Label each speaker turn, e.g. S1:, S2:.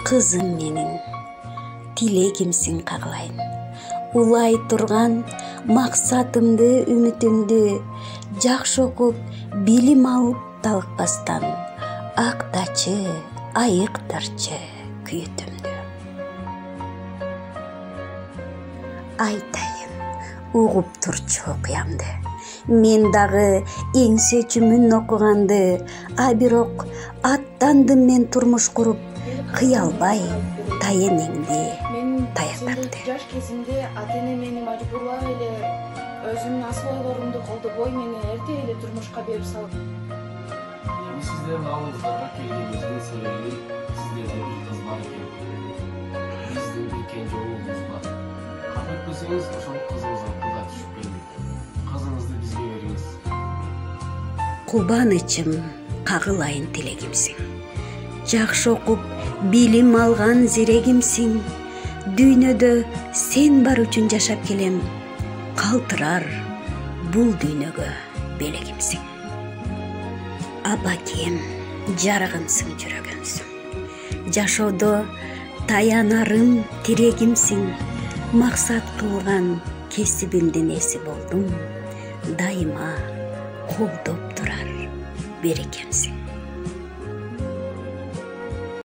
S1: Кызым менин, тилегимсиң каглайын. Улай турган максатымды, үмүтүмдү, жакшы окуп, билим алып талыкпастан, актачы, айыктарчы күйөтүмдү. Айтайын, угуп турчу окуямды. Мен дагы эңсечүмүн окуганды, а бирок аттандым мен турмуш куруп, кыялбай таенеңди таятамды.
S2: Жаш кезимде ата-эне мени мажбурлап эле өзүмдүн асыл ойлорумду колдобой мени эрте эле турмушка берип салып.
S3: Эми сиздердин алдыңыздарга келгенибиздин себеби сиздерде бир кыз бар экен. Биздин бир кенже уулубуз бар. Кабыл этпесеңиз, ошол кызыңызга кулга түшүп келдик. Кызыңызды бизге бериңиз.
S1: Кубанычым, кагылайын тилегимсиң. Жакшы окуп, билим алган зерегимсиң. Дүйнөдө сен бар үчүн жашап келем. Калтырар бул дүйнөгө белегимсиң. Абакем, жарыгымсың, жүрөгүмсүң. Жашоодо таянарым, тирегимсиң. Максат кылган кесибимдин эси болдум. Дайыма колдоп турар берекемсиң.